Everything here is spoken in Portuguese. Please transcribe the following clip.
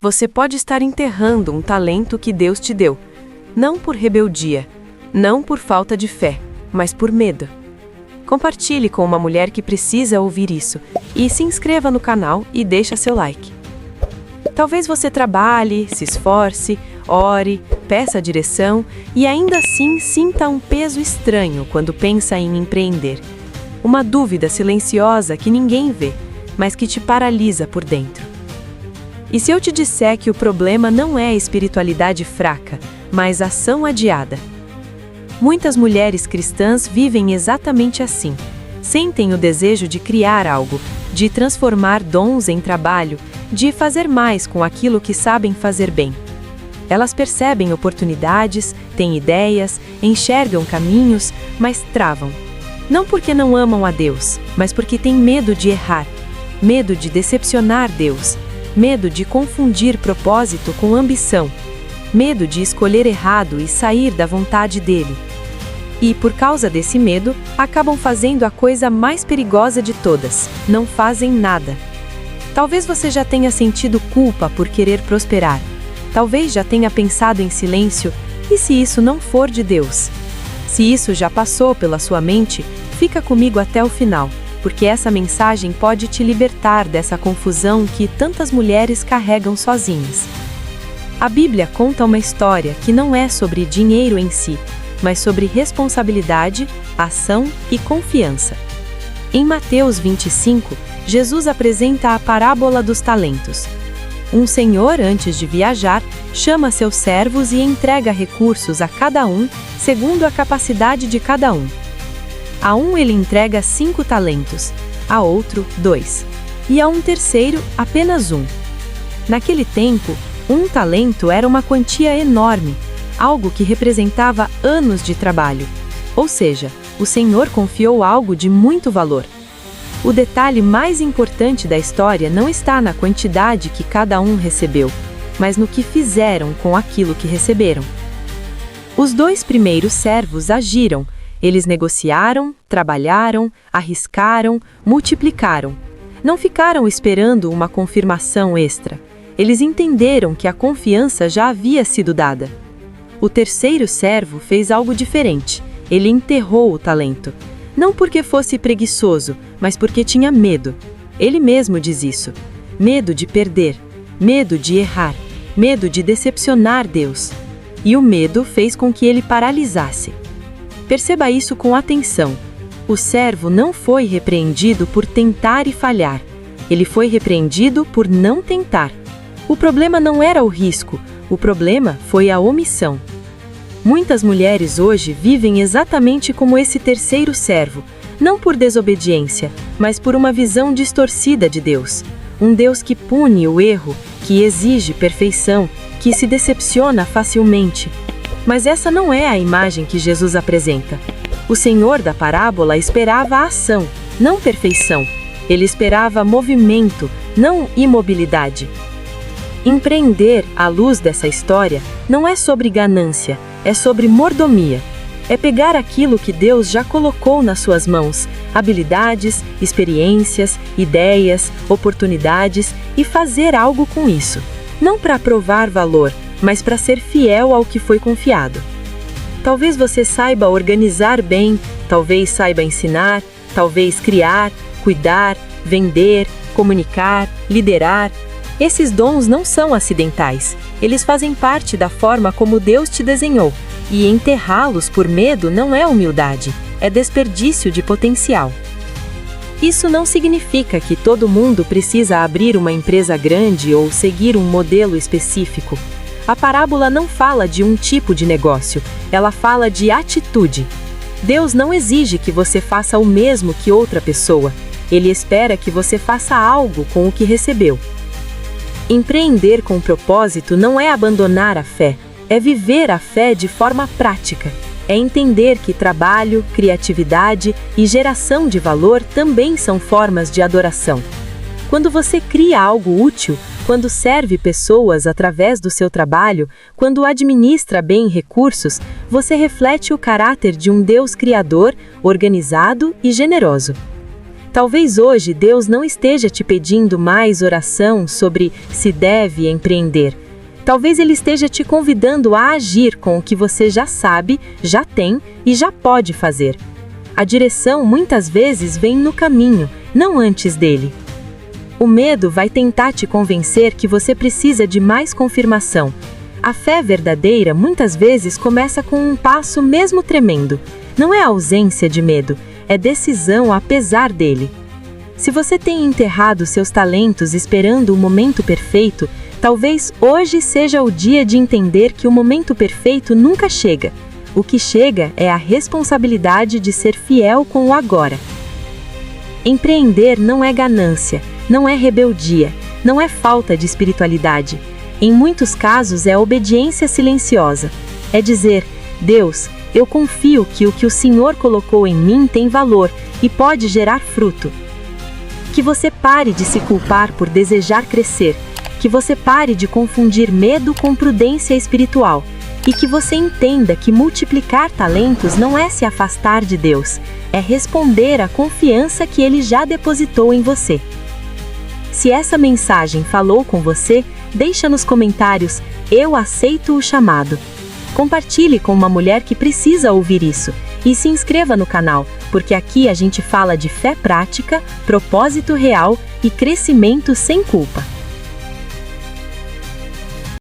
Você pode estar enterrando um talento que Deus te deu, não por rebeldia, não por falta de fé, mas por medo. Compartilhe com uma mulher que precisa ouvir isso e se inscreva no canal e deixe seu like. Talvez você trabalhe, se esforce, ore, peça direção e ainda assim sinta um peso estranho quando pensa em empreender. Uma dúvida silenciosa que ninguém vê, mas que te paralisa por dentro. E se eu te disser que o problema não é espiritualidade fraca, mas ação adiada? Muitas mulheres cristãs vivem exatamente assim. Sentem o desejo de criar algo, de transformar dons em trabalho, de fazer mais com aquilo que sabem fazer bem. Elas percebem oportunidades, têm ideias, enxergam caminhos, mas travam. Não porque não amam a Deus, mas porque têm medo de errar, medo de decepcionar Deus, medo de confundir propósito com ambição, medo de escolher errado e sair da vontade dele. E, por causa desse medo, acabam fazendo a coisa mais perigosa de todas: não fazem nada. Talvez você já tenha sentido culpa por querer prosperar. Talvez já tenha pensado em silêncio: e se isso não for de Deus? Se isso já passou pela sua mente, fica comigo até o final, porque essa mensagem pode te libertar dessa confusão que tantas mulheres carregam sozinhas. A Bíblia conta uma história que não é sobre dinheiro em si, mas sobre responsabilidade, ação e confiança. Em Mateus 25, Jesus apresenta a parábola dos talentos. Um senhor, antes de viajar, chama seus servos e entrega recursos a cada um, segundo a capacidade de cada um. A um ele entrega 5 talentos, a outro 2, e a um terceiro apenas 1. Naquele tempo, 1 talento era uma quantia enorme, algo que representava anos de trabalho. Ou seja, o Senhor confiou algo de muito valor. O detalhe mais importante da história não está na quantidade que cada um recebeu, mas no que fizeram com aquilo que receberam. Os 2 primeiros servos agiram. Eles negociaram, trabalharam, arriscaram, multiplicaram. Não ficaram esperando uma confirmação extra. Eles entenderam que a confiança já havia sido dada. O terceiro servo fez algo diferente. Ele enterrou o talento. Não porque fosse preguiçoso, mas porque tinha medo. Ele mesmo diz isso. Medo de perder, medo de errar, medo de decepcionar Deus. E o medo fez com que ele paralisasse. Perceba isso com atenção. O servo não foi repreendido por tentar e falhar. Ele foi repreendido por não tentar. O problema não era o risco, o problema foi a omissão. Muitas mulheres hoje vivem exatamente como esse terceiro servo, não por desobediência, mas por uma visão distorcida de Deus. Um Deus que pune o erro, que exige perfeição, que se decepciona facilmente. Mas essa não é a imagem que Jesus apresenta. O Senhor da parábola esperava a ação, não perfeição. Ele esperava movimento, não imobilidade. Empreender, à luz dessa história, não é sobre ganância, é sobre mordomia. É pegar aquilo que Deus já colocou nas suas mãos, habilidades, experiências, ideias, oportunidades, e fazer algo com isso. Não para provar valor, mas para ser fiel ao que foi confiado. Talvez você saiba organizar bem, talvez saiba ensinar, talvez criar, cuidar, vender, comunicar, liderar. Esses dons não são acidentais, eles fazem parte da forma como Deus te desenhou, e enterrá-los por medo não é humildade, é desperdício de potencial. Isso não significa que todo mundo precisa abrir uma empresa grande ou seguir um modelo específico. A parábola não fala de um tipo de negócio, ela fala de atitude. Deus não exige que você faça o mesmo que outra pessoa, Ele espera que você faça algo com o que recebeu. Empreender com propósito não é abandonar a fé, é viver a fé de forma prática. É entender que trabalho, criatividade e geração de valor também são formas de adoração. Quando você cria algo útil, quando serve pessoas através do seu trabalho, quando administra bem recursos, você reflete o caráter de um Deus criador, organizado e generoso. Talvez hoje Deus não esteja te pedindo mais oração sobre se deve empreender. Talvez Ele esteja te convidando a agir com o que você já sabe, já tem e já pode fazer. A direção muitas vezes vem no caminho, não antes dele. O medo vai tentar te convencer que você precisa de mais confirmação. A fé verdadeira muitas vezes começa com um passo mesmo tremendo. Não é ausência de medo, é decisão apesar dele. Se você tem enterrado seus talentos esperando o momento perfeito, talvez hoje seja o dia de entender que o momento perfeito nunca chega. O que chega é a responsabilidade de ser fiel com o agora. Empreender não é ganância, não é rebeldia, não é falta de espiritualidade. Em muitos casos é obediência silenciosa. É dizer: Deus, eu confio que o Senhor colocou em mim tem valor e pode gerar fruto. Que você pare de se culpar por desejar crescer, que você pare de confundir medo com prudência espiritual, e que você entenda que multiplicar talentos não é se afastar de Deus, é responder à confiança que Ele já depositou em você. Se essa mensagem falou com você, deixa nos comentários: eu aceito o chamado. Compartilhe com uma mulher que precisa ouvir isso. E se inscreva no canal, porque aqui a gente fala de fé prática, propósito real e crescimento sem culpa.